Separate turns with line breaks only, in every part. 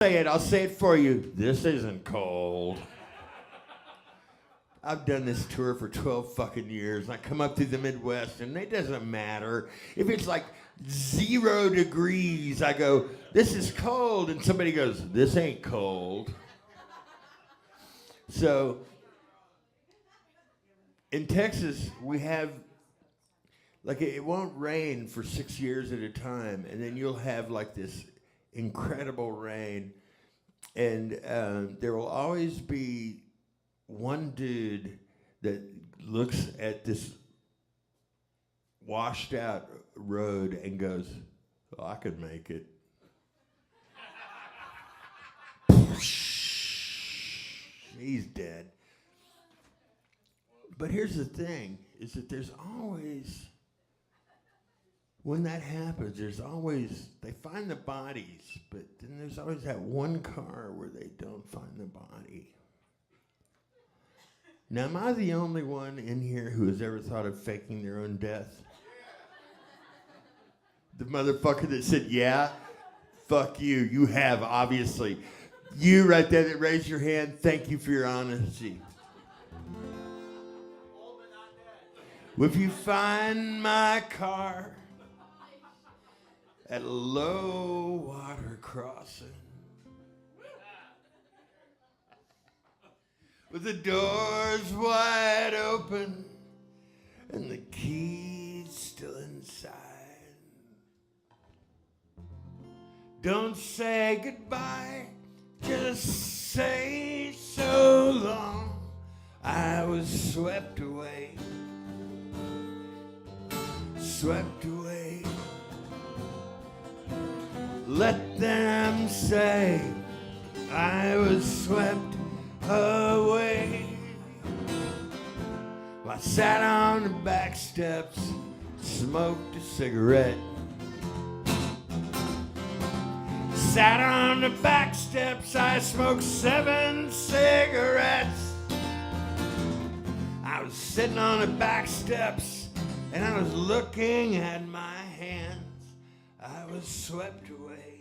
Say it. I'll say it for you. This isn't cold. I've done this tour for 12 fucking years. I come up through the Midwest, and it doesn't matter. If it's like 0 degrees, I go, this is cold. And somebody goes, this ain't cold. So in Texas, we have, like, it won't rain for 6 years at a time. And then you'll have, like, this incredible rain. And there will always be one dude that looks at this washed out road and goes, oh, I could make it. He's dead. But here's the thing, is that there's always, when that happens, there's always, they find the bodies, but then there's always that one car where they don't find the body. Now, am I the only one in here who has ever thought of faking their own death? The motherfucker that said, yeah, fuck you. You have, obviously. You right there that raised your hand, thank you for your honesty. Well, if you find my car at a low water crossing, with the doors wide open and the keys still inside, don't say goodbye, just say so long. I was swept away, swept away. Let them say I was swept away. I sat on the back steps, smoked a cigarette. Sat on the back steps, I smoked 7 cigarettes. I was sitting on the back steps and I was looking at my hands. I was swept away,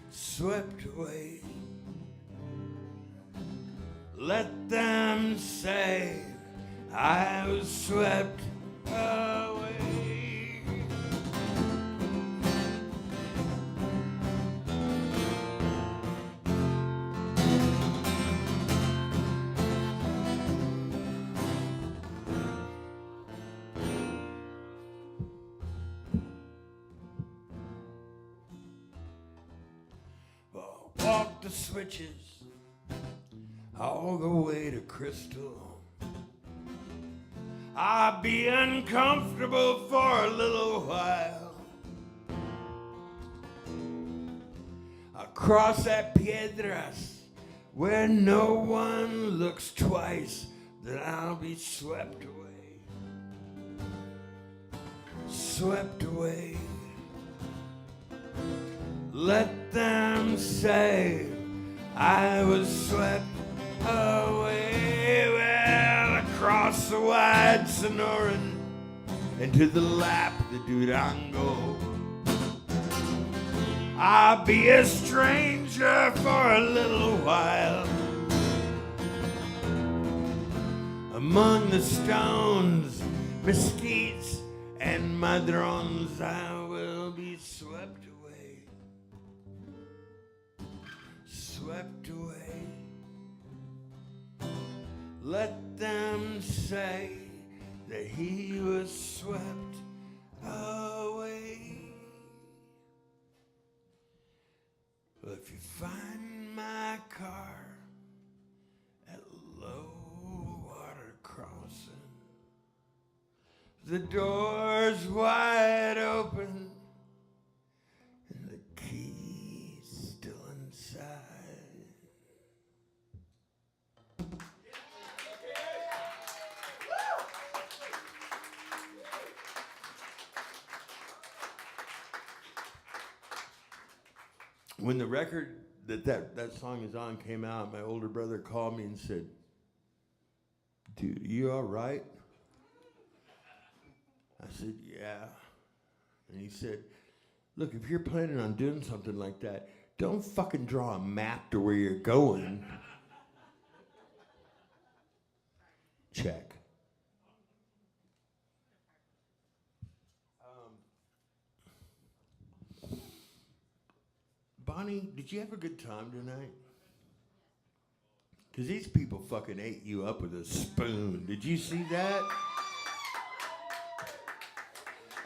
swept away. Let them say I was swept away. Walk the switches all the way to Crystal. I'll be uncomfortable for a little while. I'll cross that Piedras where no one looks twice, then I'll be swept away, swept away. Let them say I was swept away. Well, across the wide Sonoran into the lap of the Durango. I'll be a stranger for a little while. Among the stones, mesquites, and madrones, I will be swept away, swept away. Let them say that he was swept away. Well, if you find my car at low water crossing, the door's wide open and the key's still inside. When the record that song is on came out, my older brother called me and said, "Dude, you all right?" I said, "Yeah." And he said, look, if you're planning on doing something like that, don't fucking draw a map to where you're going. Check. Bonnie, did you have a good time tonight? Because these people fucking ate you up with a spoon. Did you see that?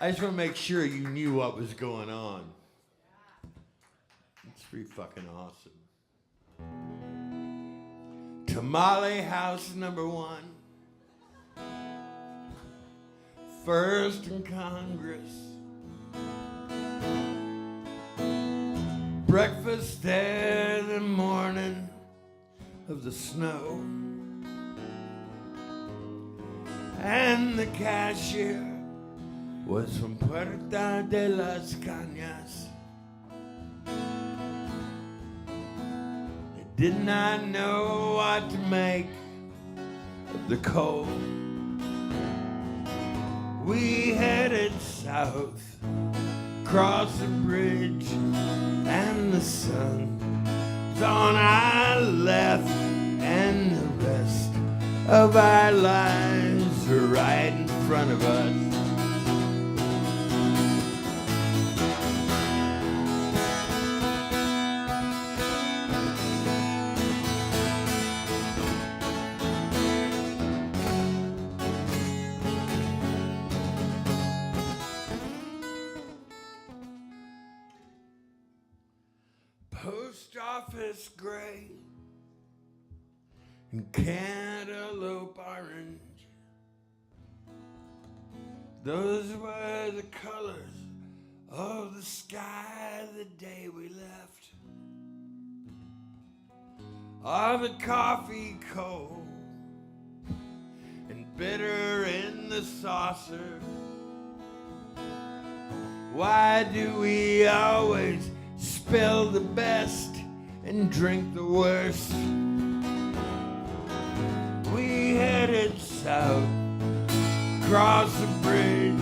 I just want to make sure you knew what was going on. It's pretty fucking awesome. Tamale House #1. First in Congress. Breakfast there the morning of the snow. And the cashier was from Puerta de las Cañas. They did not know what to make of the cold. We headed south, across the bridge, and the sun was on our left, and the rest of our lives were right in front of us. Post office gray and cantaloupe orange. Those were the colors of the sky the day we left. The coffee cold and bitter in the saucer. Why do we always spill the best and drink the worst? We headed south, across the bridge,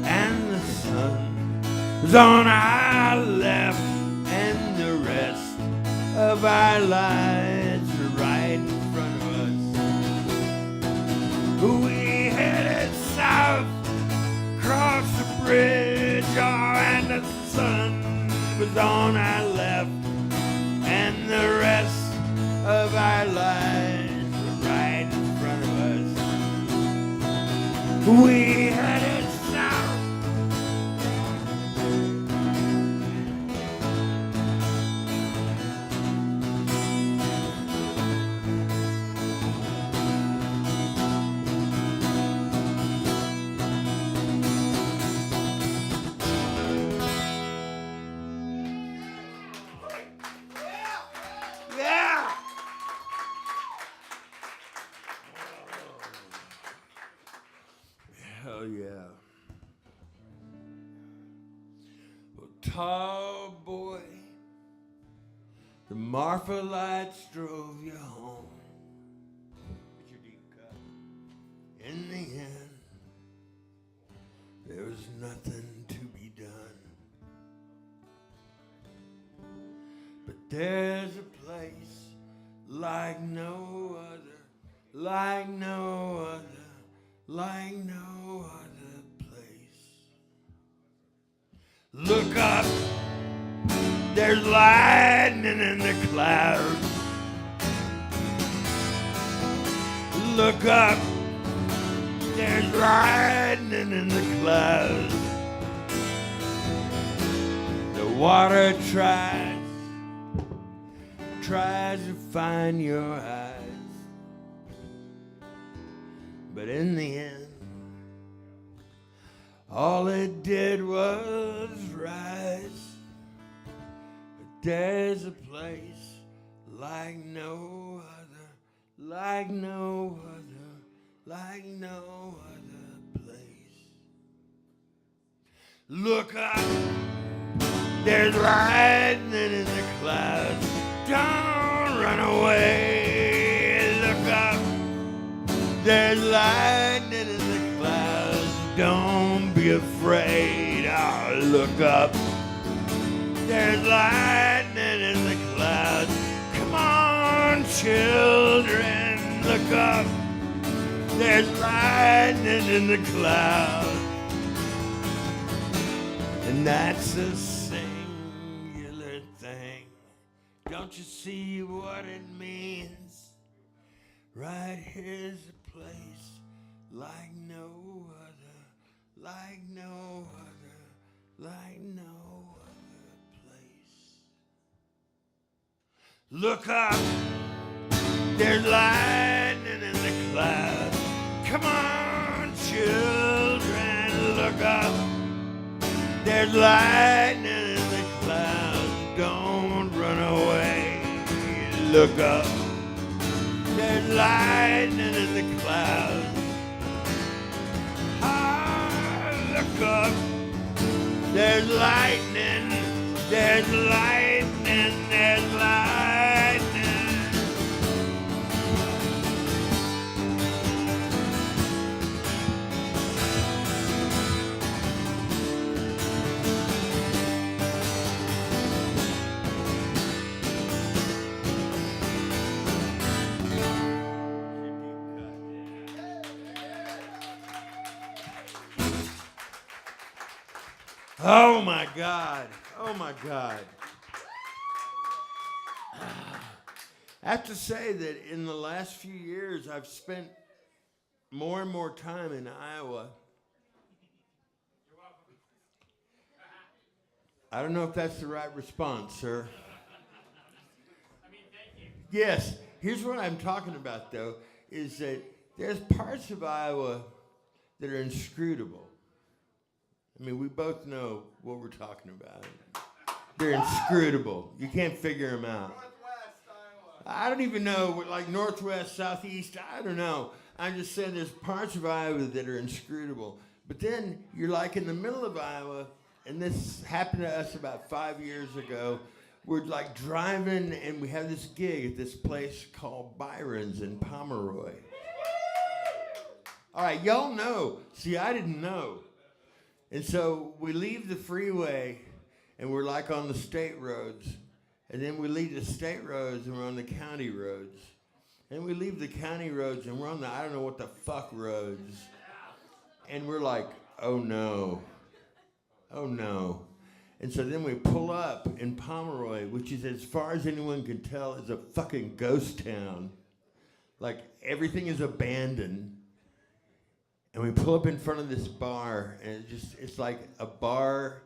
and the sun was on our left, and the rest of our lives were right in front of us. We headed south, across the bridge, and the sun was on our left, and the rest of our lives were right in front of us. We headed south. Hell yeah. Well, tall boy, the Marfa lights drove you home. Get your deep cut. In the end, there was nothing to be done. But there's a place like no other, like no other. Like no other place. Look up, there's lightning in the clouds. Look up, there's lightning in the clouds. The water tries to find your eyes. But in the end, all it did was rise. But there's a place like no other, like no other, like no other place. Look up, there's lightning in the clouds. Don't run away. Look up, there's lightning in the clouds. Don't be afraid. Oh, look up, There's lightning in the clouds. Come on, children, look up. There's lightning in the clouds. And that's a singular thing. Don't you see what it means? Right here's a place like no other, like no other, like no other place. Look up, there's lightning in the clouds. Come on, children, look up. There's lightning in the clouds. Don't run away. Look up. There's lightning in the clouds. Ah, look up. There's lightning. There's lightning. There's lightning. Oh my God. Oh my God. I have to say that in the last few years, I've spent more and more time in Iowa. I don't know if that's the right response, sir.
I mean, thank you.
Yes. Here's what I'm talking about, though, is that there's parts of Iowa that are inscrutable. I mean, we both know what we're talking about. They're inscrutable. You can't figure them out.
Northwest Iowa.
I don't even know, like northwest, southeast, I don't know. I'm just saying there's parts of Iowa that are inscrutable. But then you're like in the middle of Iowa, and this happened to us about 5 years ago. We're like driving, and we have this gig at this place called Byron's in Pomeroy. All right, y'all know. See, I didn't know. And so we leave the freeway, and we're like on the state roads. And then we leave the state roads, and we're on the county roads. And we leave the county roads, and we're on the I don't know what the fuck roads. And we're like, oh no. Oh no. And so then we pull up in Pomeroy, which is, as far as anyone can tell, is a fucking ghost town. Like, everything is abandoned. And we pull up in front of this bar, and it's like a bar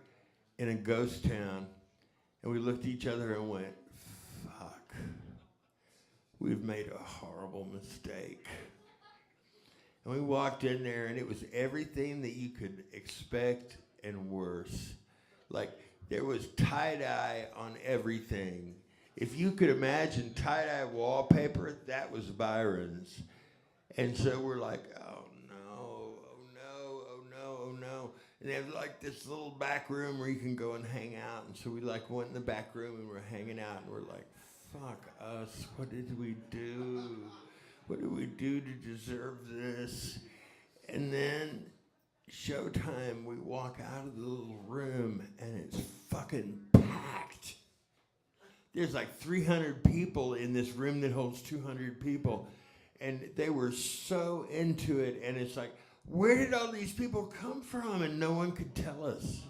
in a ghost town. And we looked at each other and went, fuck, we've made a horrible mistake. And we walked in there, and it was everything that you could expect and worse. Like, there was tie-dye on everything. If you could imagine tie-dye wallpaper, that was Byron's. And so we're like, oh no, oh no, oh no, oh no. And they have like this little back room where you can go and hang out. And so we like went in the back room and we're hanging out, and we're like, fuck us, what did we do? What did we do to deserve this? And then showtime, we walk out of the little room, and it's fucking packed. There's like 300 people in this room that holds 200 people. And they were so into it, and it's like, where did all these people come from? And no one could tell us.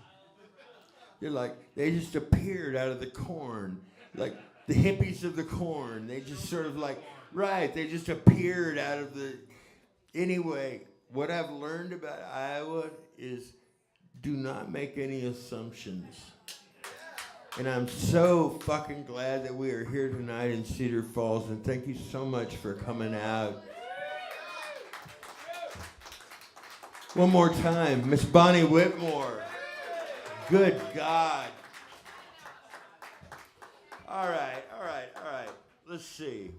They're like, they just appeared out of the corn, like the hippies of the corn. They just sort of like, right, they just appeared out of the, anyway. What I've learned about Iowa is do not make any assumptions. And I'm so fucking glad that we are here tonight in Cedar Falls, and thank you so much for coming out. One more time, Miss Bonnie Whitmore. Good God. All right. Let's see.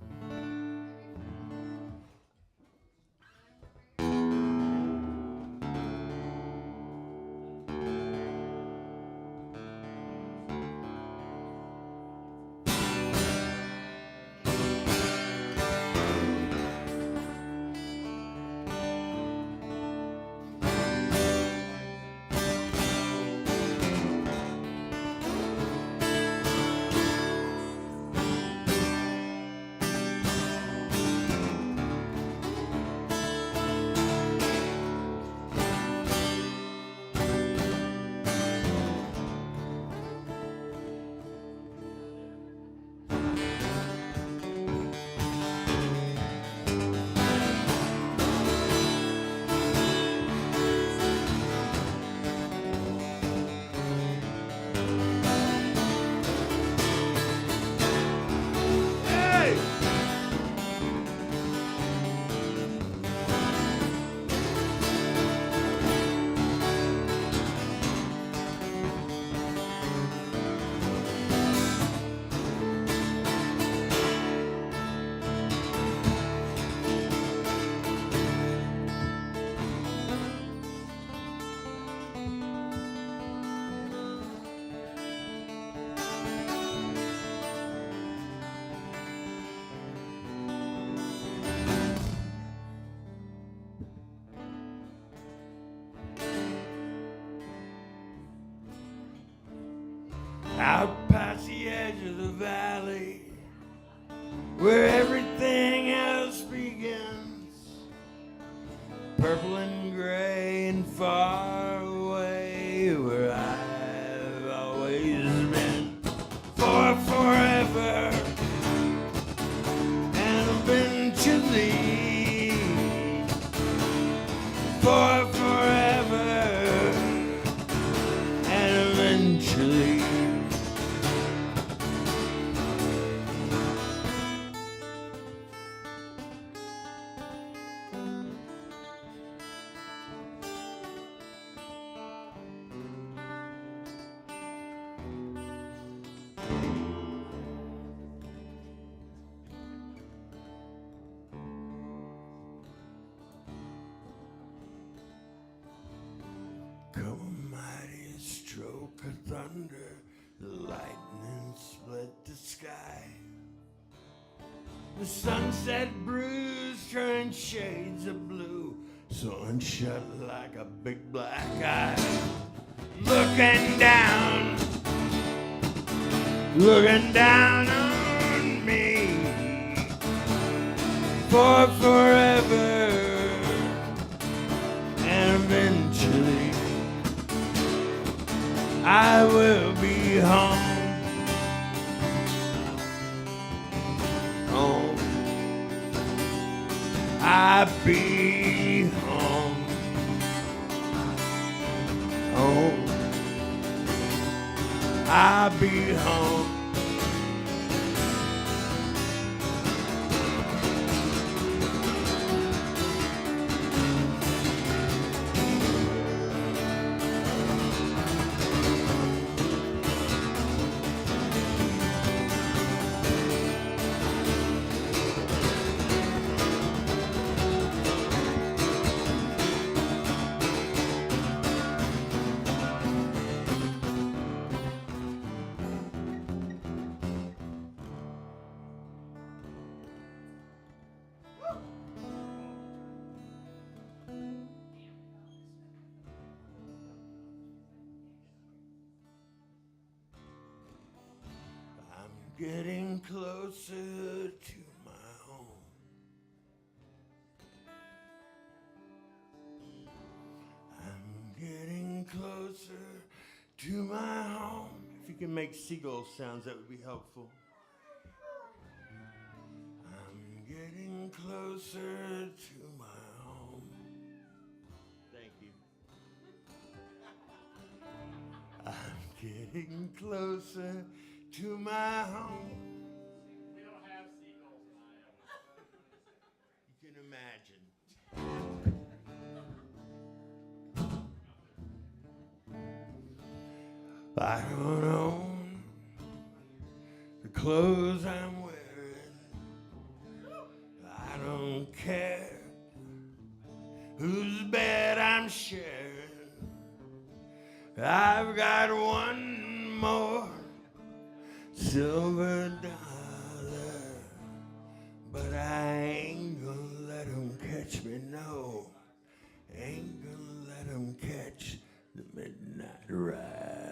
out past the edge of the valley, where everything else begins, purple and gray and far away, where I've always been, for forever and eventually, for forever and eventually. Come a mighty stroke of thunder, the lightning split the sky. The sunset bruised turning shades of blue, sun shut like a big black eye. Looking down on me, for forever and eventually I will be home. Home. I'll be home. Home. I'll be home. Getting closer to my home. I'm getting closer to my home. If you can make seagull sounds, that would be helpful. I'm getting closer to my home. Thank you. I'm getting closer to my home.
We don't have seagulls in Iowa.
You can imagine. I don't own the clothes I'm wearing. I don't care whose bed I'm sharing. I've got one more silver dollar, but I ain't gonna let 'em catch me, no. Ain't gonna let 'em catch the midnight rider.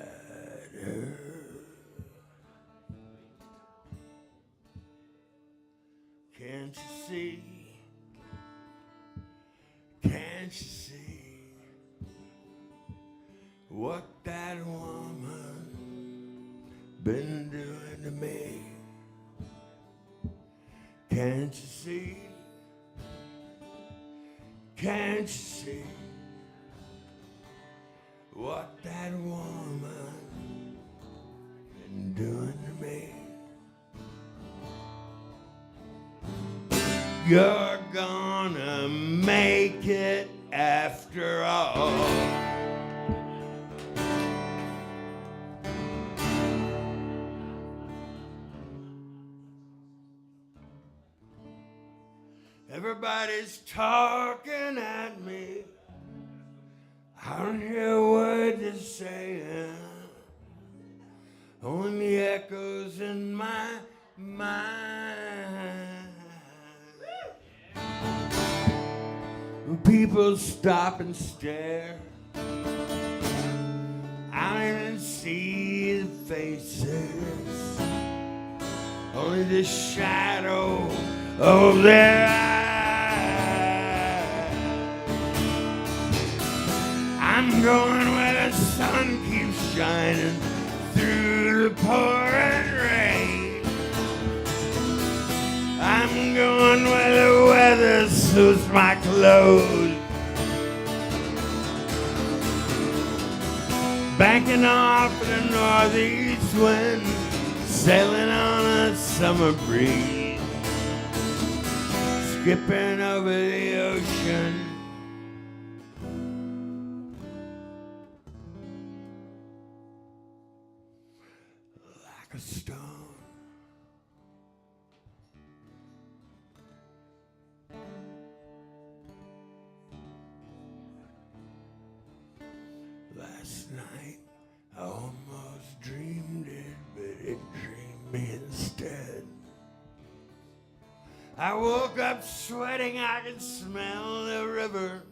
Can't you see? Can't you see what that woman been doing to me? Can't you see? Can't you see what that woman been doing to me? You're gonna make it after all. Everybody's talking at me. I don't hear a word they're saying. Only echoes in my mind. People stop and stare. I'm in see the faces, only the shadow of their eyes. I'm going where the sun keeps shining through the pouring rain. I'm going where the weather suits my clothes. Banking off the northeast wind, sailing on a summer breeze, skipping over the ocean. Like a stone. Last night I almost dreamed it, but it dreamed me instead. I woke up sweating, I could smell the river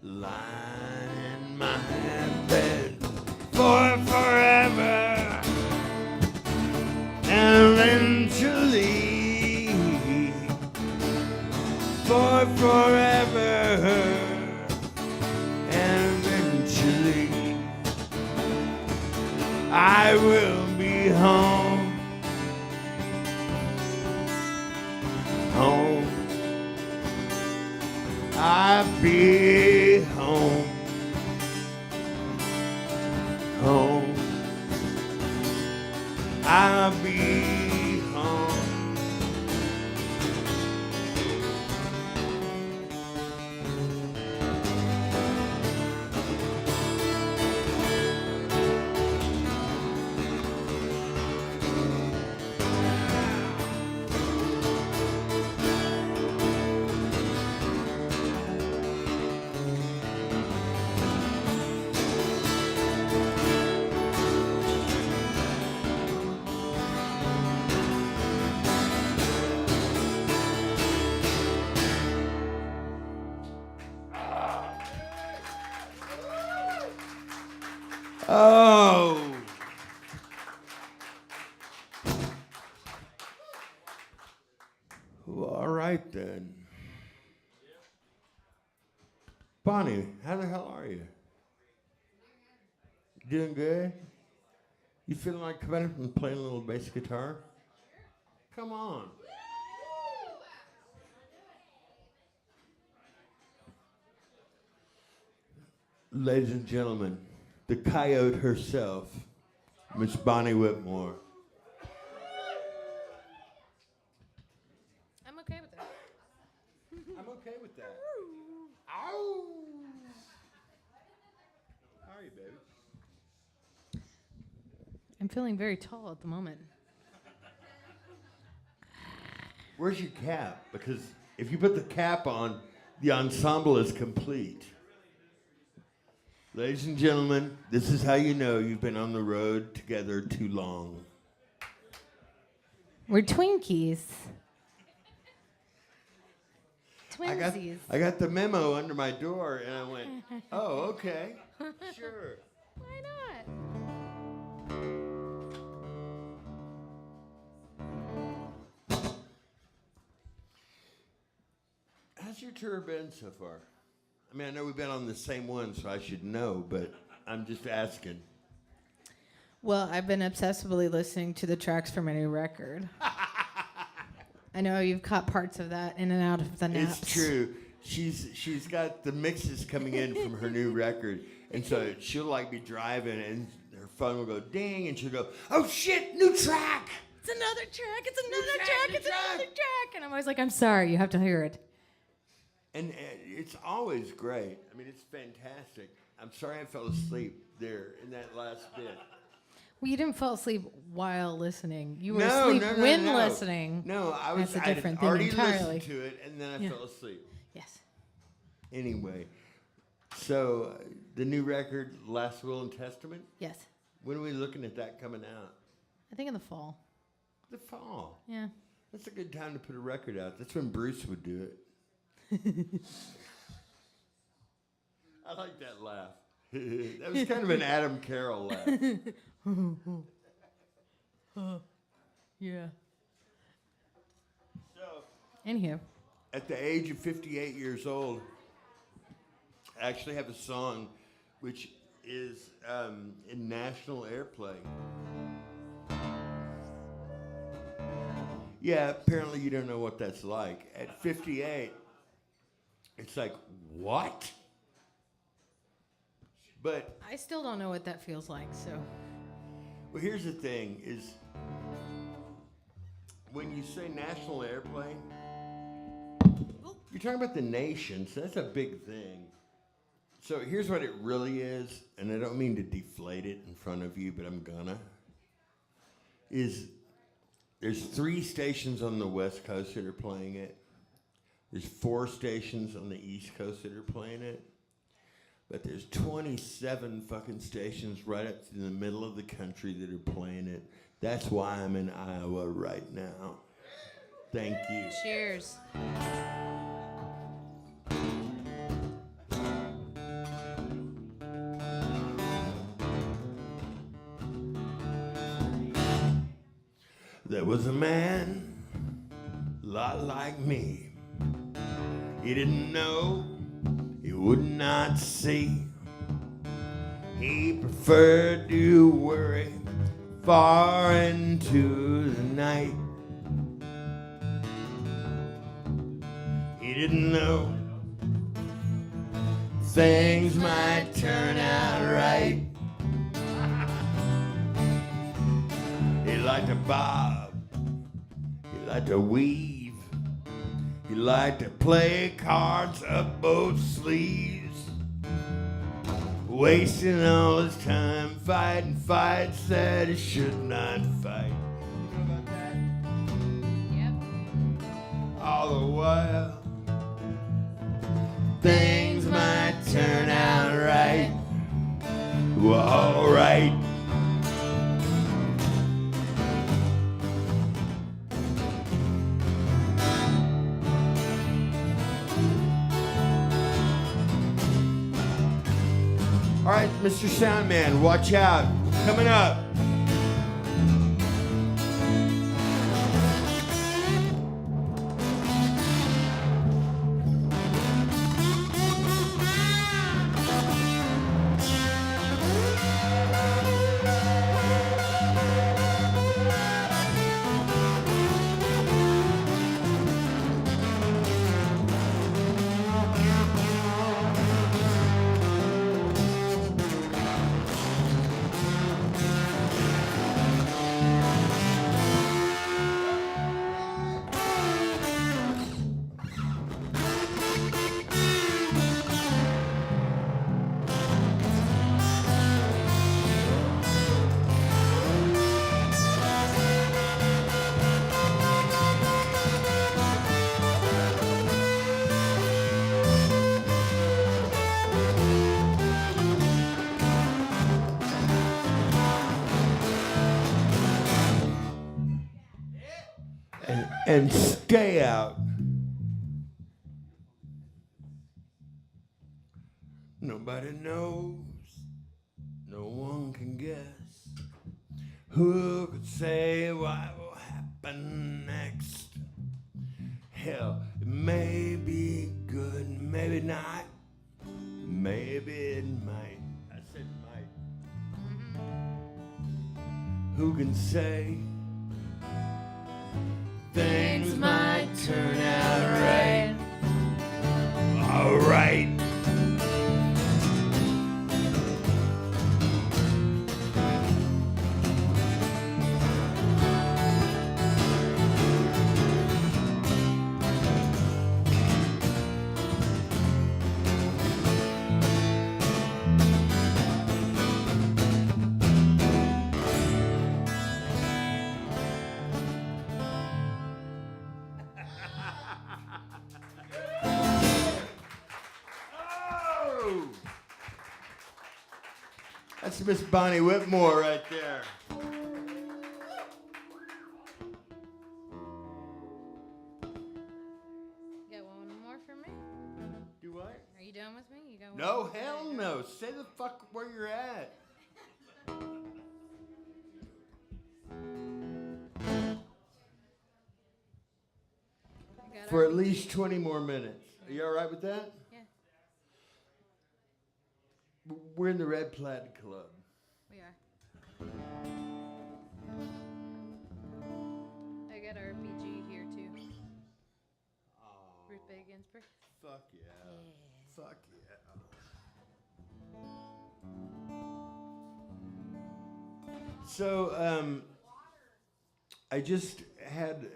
lying in my bed for forever. And eventually, for forever. And eventually, I will be home. Home. I'll be home. Home. I'll be home. Oh. Well, all right then. Bonnie, how the hell are you? Doing good? You feeling like coming up and playing a little bass guitar? Come on. Ladies and gentlemen, the coyote herself, Miss Bonnie Whitmore.
I'm okay with that.
I'm okay with that. Ow! How are you, baby?
I'm feeling very tall at the moment.
Where's your cap? Because if you put the cap on, the ensemble is complete. Ladies and gentlemen, this is how you know you've been on the road together too long.
We're Twinkies. Twinsies.
I got the memo under my door, and I went, oh, okay, sure.
Why not?
How's your tour been so far? I mean, I know we've been on the same one, so I should know, but I'm just asking.
Well, I've been obsessively listening to the tracks for my new record. I know you've caught parts of that in and out of the naps.
It's true. She's got the mixes coming in from her new record, and so she'll like be driving, and her phone will go ding, and she'll go, "Oh shit, new track!
It's another track. It's another track. It's another track." And I'm always like, "I'm sorry, you have to hear it."
And it's always great. I mean, it's fantastic. I'm sorry I fell asleep there in that last bit.
Well, you didn't fall asleep while listening. You were
No,
asleep
no, no,
when
no.
listening.
No, I was.
That's a different
I'd
thing
already
entirely.
listened to it, and then I fell asleep.
Yes.
Anyway, so the new record, Last Will and Testament.
Yes.
When are we looking at that coming out?
I think in the fall.
The fall.
Yeah.
That's a good time to put a record out. That's when Bruce would do it. I like that laugh. That was kind of an Adam Carroll laugh.
Yeah.
So,
Anywho.
at the age of 58 years old, I actually have a song which is in national airplay. Yeah, apparently you don't know what that's like. At 58, it's like, what? But,
I still don't know what that feels like, so.
well, here's the thing, is when you say national airplay, you're talking about the nation, so that's a big thing. So here's what it really is, and I don't mean to deflate it in front of you, but I'm gonna. There's 3 stations on the West Coast that are playing it. There's 4 stations on the East Coast that are playing it. But there's 27 fucking stations right up in the middle of the country that are playing it. That's why I'm in Iowa right now. Thank you.
Cheers.
There was a man, a lot like me. He didn't know, he would not see. He preferred to worry far into the night. He didn't know things might turn out right. He liked to bob, he liked to weave, he liked to play cards up both sleeves, wasting all his time fighting fights that he should not fight. You know about that?
Yep.
All the while, things might turn out right. Well, all right. All right, Mr. Soundman, watch out. Coming up. And stay out. Nobody knows, no one can guess. Who could say what will happen next? Hell, it may be good, maybe not. Maybe it might. I said might. Who can say? Things might turn out right. All right. That's Miss Bonnie Whitmore right there.
You got one more for me?
Do what?
Are you done with me? You got
No, hell no. Stay the fuck where you're at. For at least 20 more minutes. Are you all right with that?
Yeah,
We're in the Red Plaid Club.
we are. I got our BG here too. Ruth Bader Ginsburg.
Fuck yeah. Fuck yeah. So, I just had.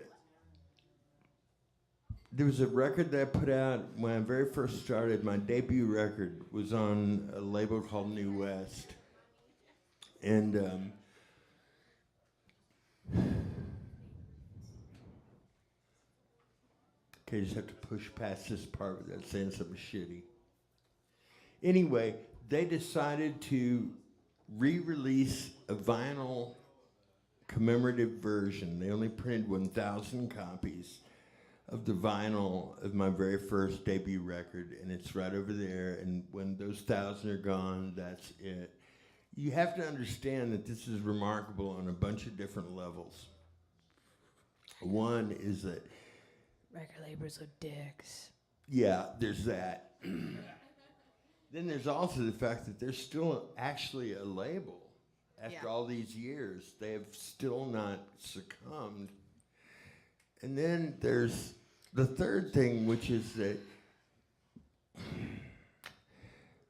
There was a record that I put out when I very first started. My debut record was on a label called New West. And okay, just have to push past this part without saying something shitty. Anyway, they decided to re-release a vinyl commemorative version. They only printed 1,000 copies of the vinyl of my very first debut record, and it's right over there. And when those 1,000 are gone, that's it. You have to understand that this is remarkable on a bunch of different levels. One is that,
Record labels are dicks.
yeah, there's that. Then there's also the fact that there's still actually a label. After all these years, they have still not succumbed. And then there's the third thing, which is that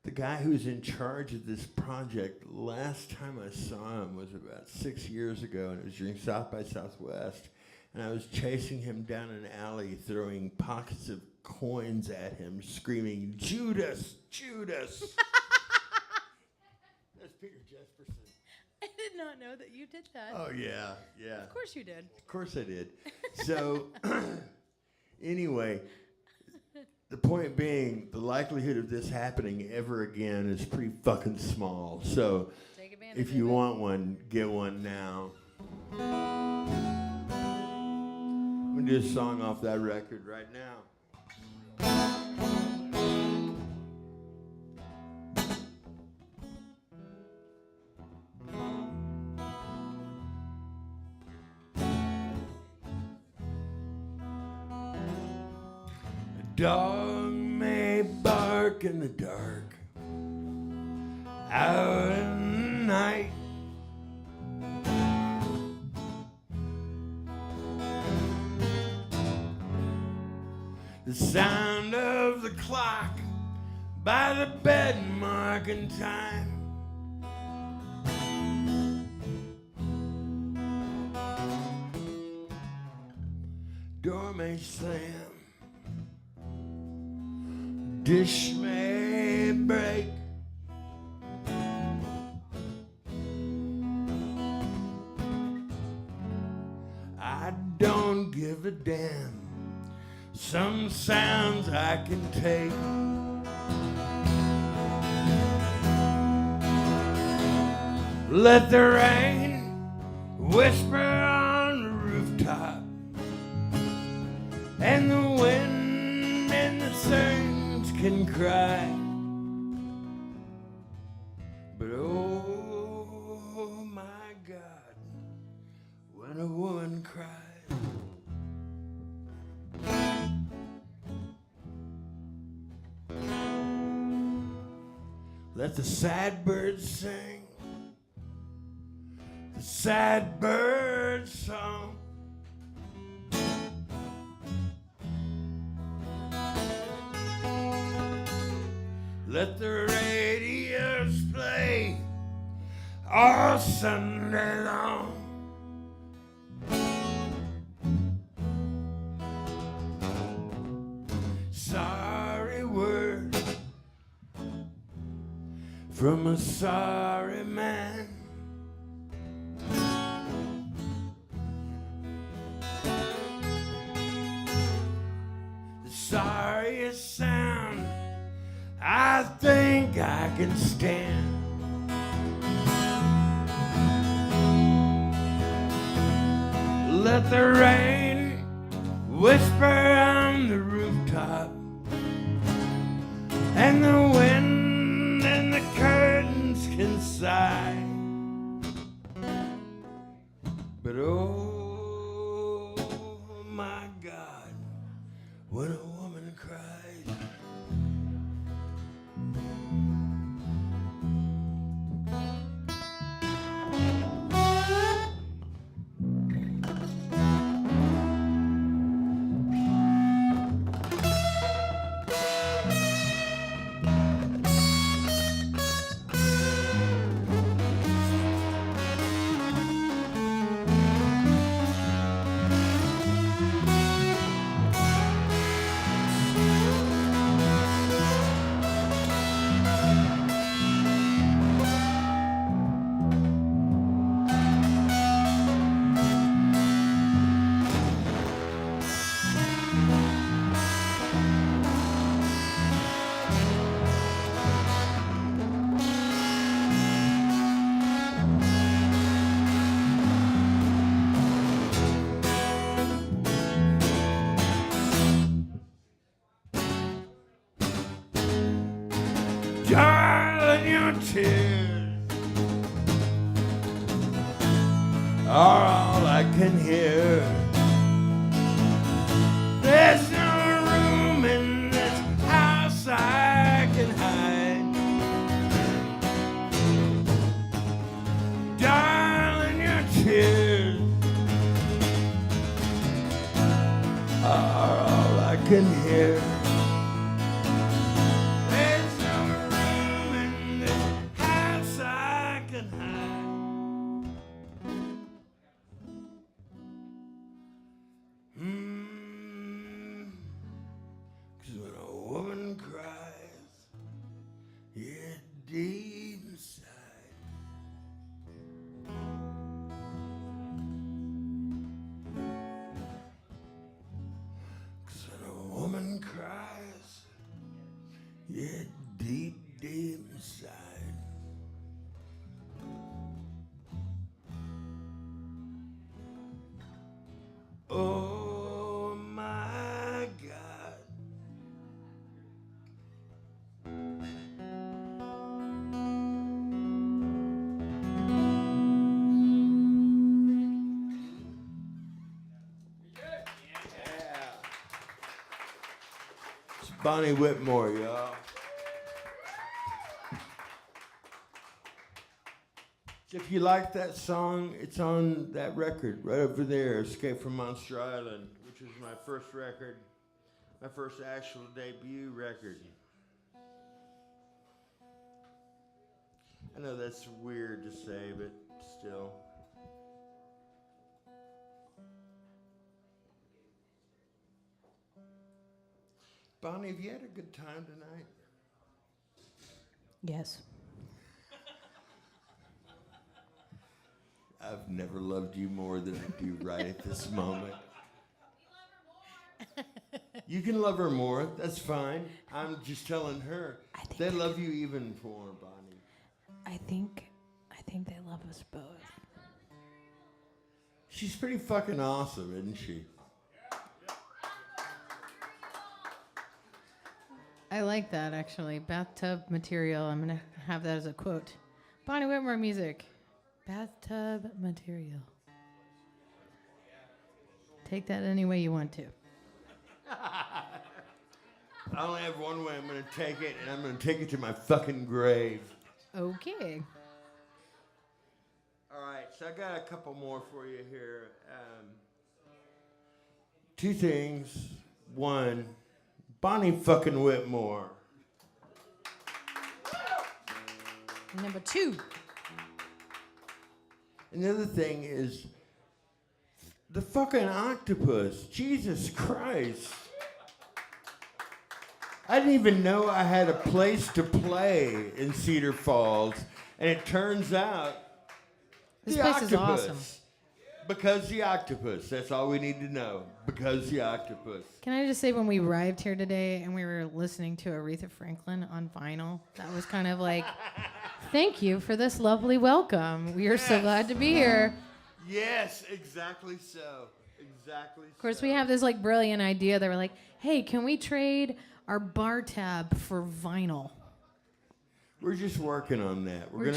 the guy who's in charge of this project, last time I saw him was about 6 years ago, and it was during South by Southwest. And I was chasing him down an alley, throwing pockets of coins at him, screaming, "Judas, Judas!" That's Peter Jesperson.
I did not know that you did that.
Oh, yeah, yeah.
Of course you did.
Of course I did. So, anyway, the point being, the likelihood of this happening ever again is pretty fucking small. So,
Take advantage
if
of
you
it.
want one, get one now. I'm going to do a song off that record right now. Dog may bark in the dark, out in the night. The sound of the clock by the bed marking time. Door may slam, dish may break. I don't give a damn. Some sounds I can take. Let the rain whisper on the rooftop, and the wind and the surge can cry. But oh my God, when a woman cries. Let the sad birds sing the sad bird song. Let the radios play all Sunday long. Sorry word from a sorry man. The sorriest sound I think I can stand. Let the rain whisper on the rooftop, and the wind sigh. But oh my God, when a woman cries. Darling, your tears are all I can hear. There's no room in this house I can hide. Darling, your tears are all I can hear. Deep inside. Cause when a woman cries, yeah, deep, deep inside. Oh my God. Bonnie Whitmore, y'all. If you like that song, it's on that record right over there, Escape from Monster Island, which was my first record, my first actual debut record. I know that's weird to say, but still. Bonnie, have you had a good time tonight?
Yes.
I've never loved you more than I do right at this moment. You can love her more. That's fine. I'm just telling her. They love you even more, Bonnie.
I think they love us both.
She's pretty fucking awesome, isn't she?
I like that, actually. Bathtub material. I'm going to have that as a quote. Bonnie Whitmore music. Bathtub material. Take that any way you want to.
I only have one way I'm going to take it, and I'm going to take it to my fucking grave.
Okay.
All right, so I got a couple more for you here. Two things. One, Bonnie fucking Whitmore.
Number 2.
Another thing is the fucking Octopus. Jesus Christ. I didn't even know I had a place to play in Cedar Falls, and it turns out
This
the
place
Octopus.
is awesome.
Because the Octopus. That's all we need to know. Because the Octopus.
Can I just say, when we arrived here today and we were listening to Aretha Franklin on vinyl, that was kind of like, thank you for this lovely welcome. We are so glad to be here.
Yes, exactly so. Exactly so.
Of course, we have this like brilliant idea that we're like, hey, can we trade our bar tab for vinyl?
We're just working on that.
We're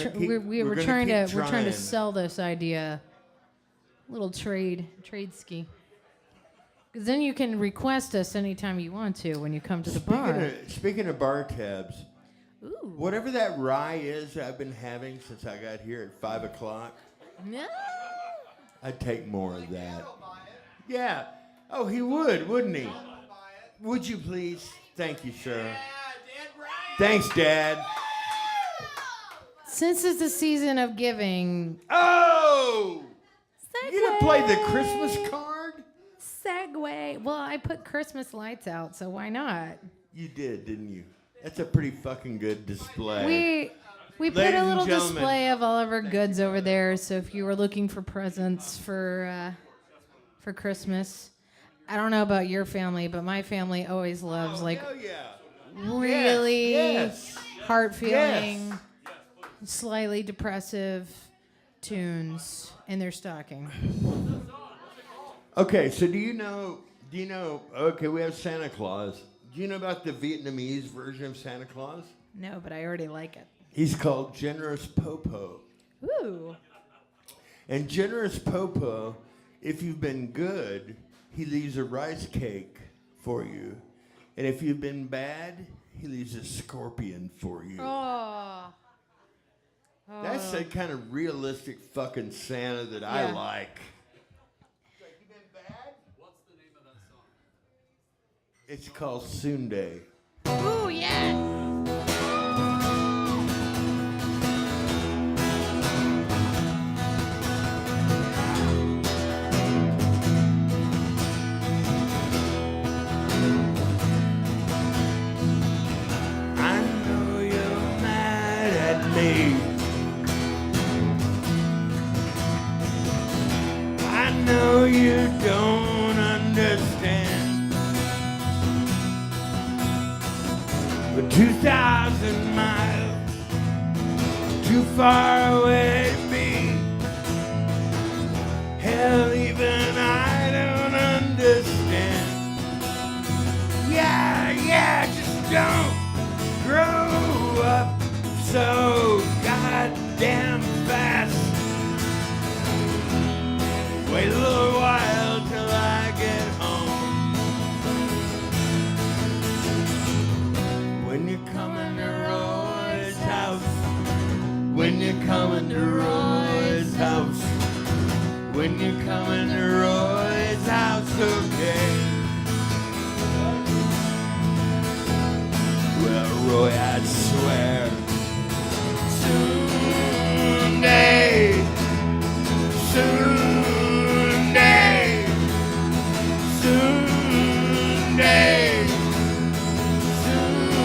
trying to sell this idea. Little trade ski. Because then you can request us anytime you want to when you come to the bar.
Speaking of bar tabs,
Ooh.
whatever that rye is I've been having since I got here at 5 o'clock,
No.
I'd take more of that. Yeah. Oh, he would, wouldn't he? Would you please? Thank you, sir. Thanks, Dad.
Since it's the season of giving.
Oh!
Segway.
You didn't play the Christmas card?
Segway. Well, I put Christmas lights out, so why not?
You did, didn't you? That's a pretty fucking good display.
We put a little display of all of our goods over there, so if you were looking for presents for Christmas, I don't know about your family, but my family always loves really heart-feeling, slightly depressive tunes in their stocking.
Okay, so do you know, okay, we have Santa Claus. Do you know about the Vietnamese version of Santa Claus?
No, but I already like it.
He's called Generous Popo.
Ooh.
And Generous Popo, if you've been good, he leaves a rice cake for you. And if you've been bad, he leaves a scorpion for you.
Oh.
That's the kind of realistic fucking Santa that I like. You been bad?
What's the name of that song?
It's called Sunday.
Ooh, yes.
I know you're mad at me. I know you don't understand. But 2,000 miles too far away to be. Hell, even I don't understand. Yeah, just don't grow up so goddamn fast. Wait a little while till I get home. When you're coming to Roy's house, when you're coming to Roy's house, when you're coming to Roy's house, okay. Well, Roy, I swear, someday, someday, someday, someday.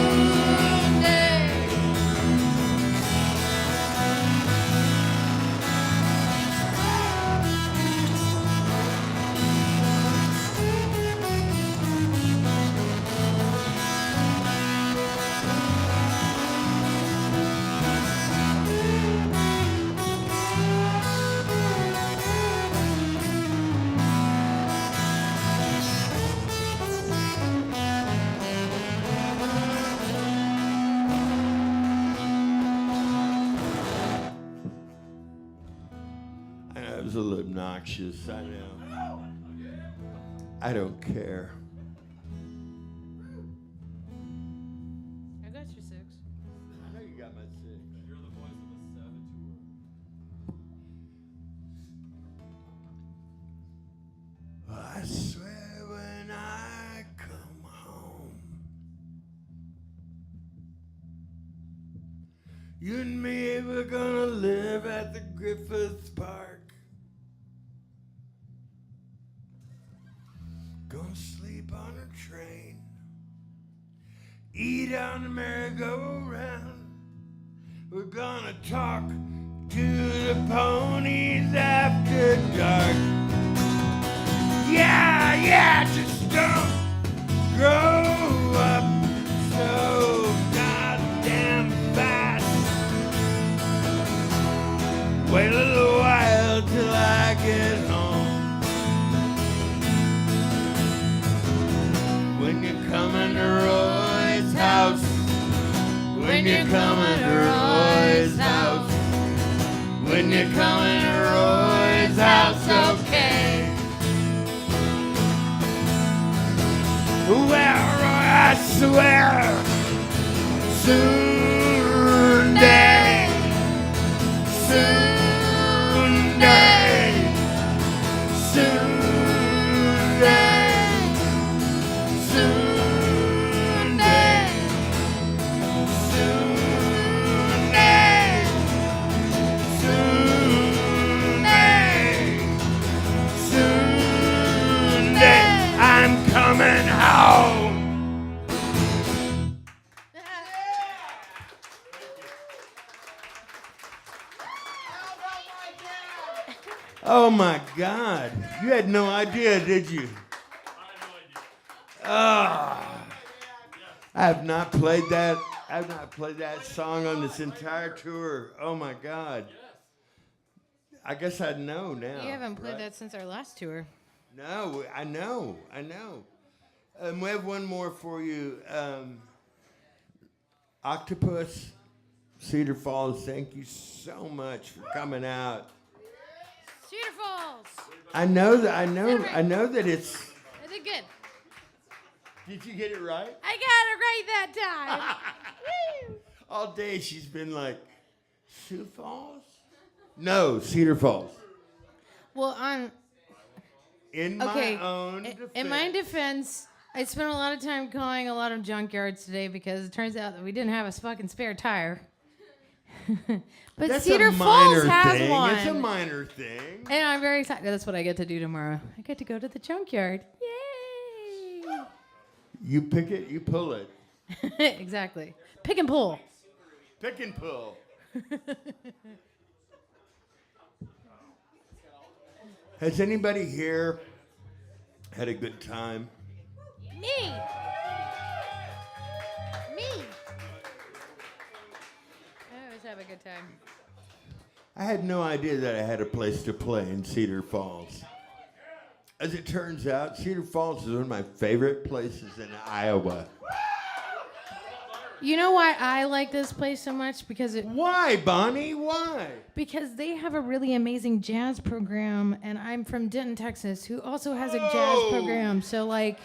I know it was a little obnoxious, I know. I don't care.
I got your 6.
I know you got my 6.
You're the voice of the saboteur.
I swear when I come home, you and me, we're gonna live at the Griffith Park. Gonna sleep on a train, eat on the merry-go-round. We're gonna talk to the ponies after dark. Yeah, just don't grow up so goddamn fast. Wait a little while till I get home. When you're coming to Roy's house, when you're coming to Roy's you coming to Roy's house, okay? Well, Roy, I swear, soon-day, soon-day, soon-day, soon-day, soon-day, soon-day, I'm coming home. Oh my God. You had no idea, did you? Ah. I have not played that. I have not played that song on this entire tour. Oh my God. I guess I know now.
You haven't played
right?
that since our last tour.
No, I know. We have one more for you. Octopus, Cedar Falls, thank you so much for coming out.
Cedar Falls.
I know that it's.
I did good.
Did you get it right?
I got it right that time. Woo.
All day she's been like, Sioux Falls? No, Cedar Falls.
Well,
In my own defense.
In my defense, I spent a lot of time calling a lot of junkyards today because it turns out that we didn't have a fucking spare tire. But
That's
Cedar
a
Falls
minor
has
thing.
one.
It's a minor thing.
And I'm very excited. That's what I get to do tomorrow. I get to go to the junkyard. Yay!
You pick it, you pull it.
Exactly. Pick and pull.
Pick and pull. Has anybody here had a good time?
Me. I always have a good time.
I had no idea that I had a place to play in Cedar Falls. As it turns out, Cedar Falls is one of my favorite places in Iowa.
You know why I like this place so much? Because
Why, Bonnie? Why?
Because they have a really amazing jazz program, and I'm from Denton, Texas, who also has a jazz
Oh.
program. So, like,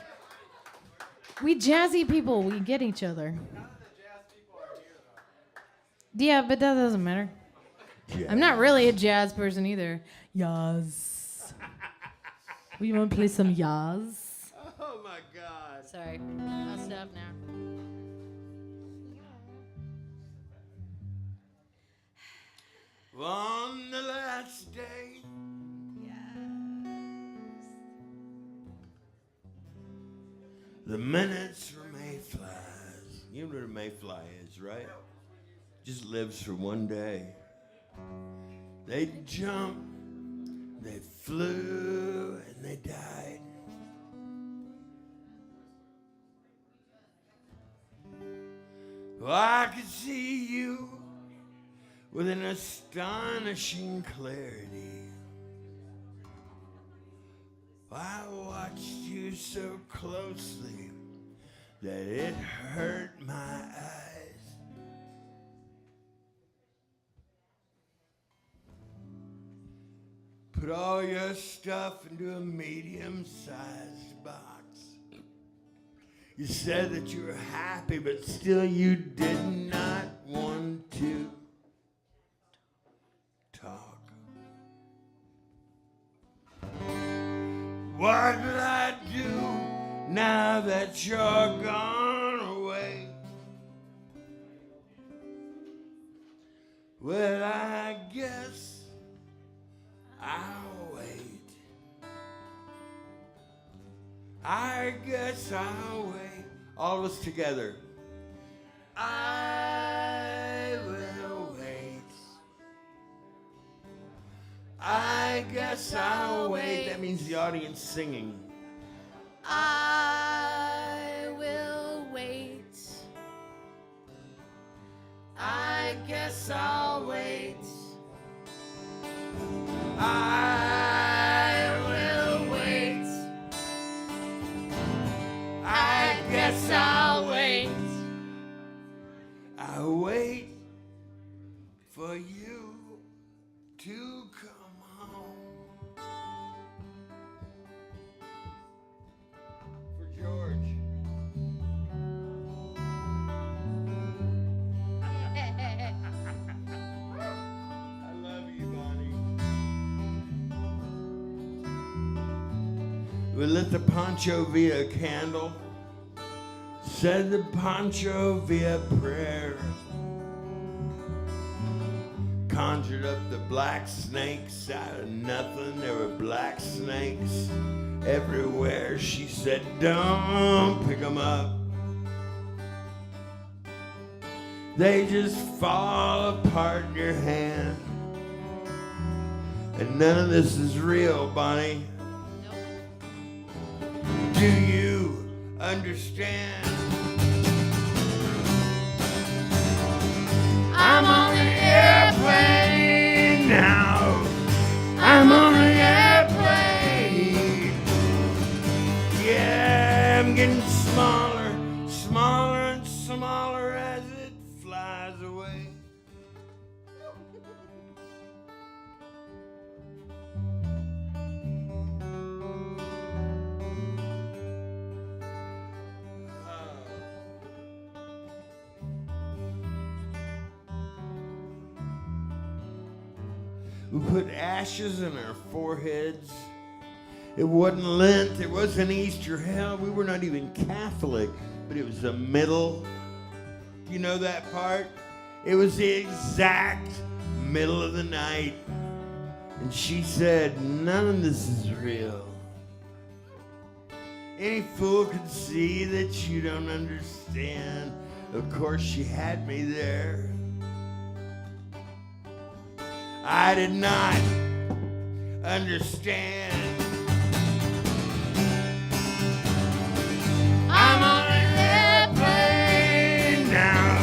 we jazzy people, we get each other. Yeah, but that doesn't matter.
Yeah.
I'm not really a jazz person either. Yaz. We want to play some Yaz?
Oh my God.
Sorry, I'll stop now.
On the last day, the minutes were mayflies. You know what a mayfly is, right? Just lives for one day. They jumped, they flew, and they died. Well, I could see you with an astonishing clarity. I watched you so closely that it hurt my eyes. Put all your stuff into a medium-sized box. You said that you were happy, but still you did not want to talk. What will I do now that you're gone away? Well, I guess I'll wait. I guess I'll wait. All of us together. I will wait. I guess I'll wait. That means the audience singing.
I will wait. I guess I'll wait. I will wait. I guess I'll wait.
I'll wait for you to We lit the poncho via candle, said the poncho via prayer, conjured up the black snakes out of nothing. There were black snakes everywhere. She said, don't pick them up. They just fall apart in your hand. And none of this is real, Bonnie. Do you understand? I'm on an airplane now. I'm on an airplane. Yeah, I'm getting smaller, smaller and smaller as it flies away. We put ashes in our foreheads. It wasn't Lent, it wasn't Easter. Hell, we were not even Catholic, but it was the middle. You know that part? It was the exact middle of the night. And she said, none of this is real. Any fool could see that you don't understand. Of course, she had me there. I did not understand. I'm on an airplane now.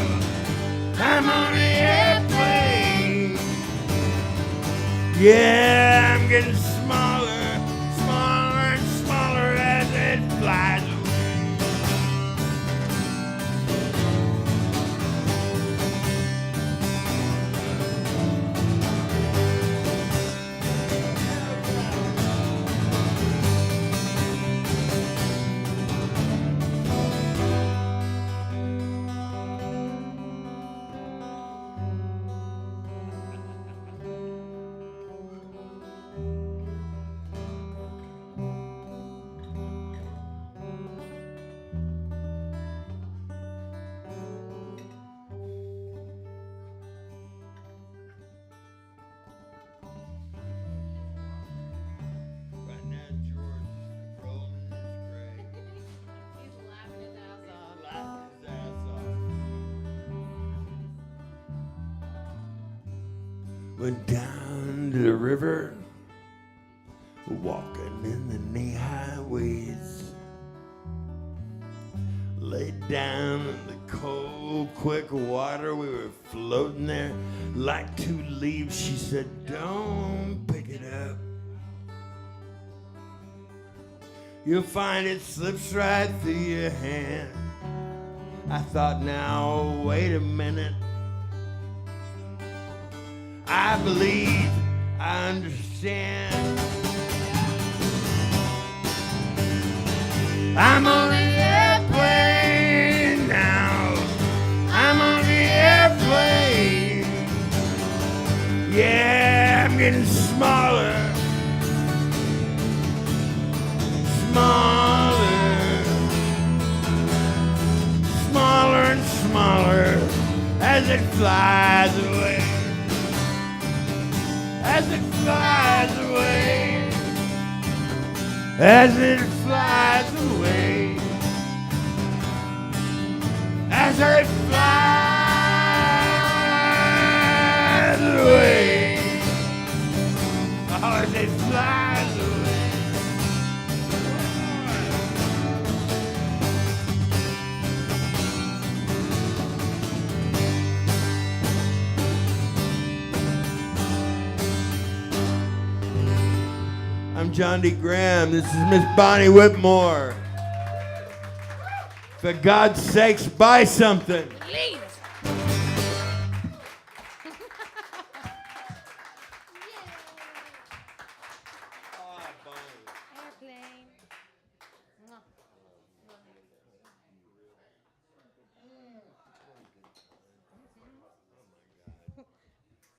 I'm on an airplane. Yeah, I'm getting smaller, smaller and smaller as it flies away. Went down to the river, walking in the knee-high waves. Laid down in the cold, quick water. We were floating there like two leaves. She said, don't pick it up. You'll find it slips right through your hand. I thought, now, wait a minute. I believe I understand. I'm on the airplane now. I'm on the airplane. Yeah, I'm getting smaller. Smaller. Smaller and smaller as it flies away. As it flies away, as it flies away, as it flies away, oh, as it flies away. I'm John D. Graham. This is Miss Bonnie Whitmore. For God's sakes, buy something.
Please.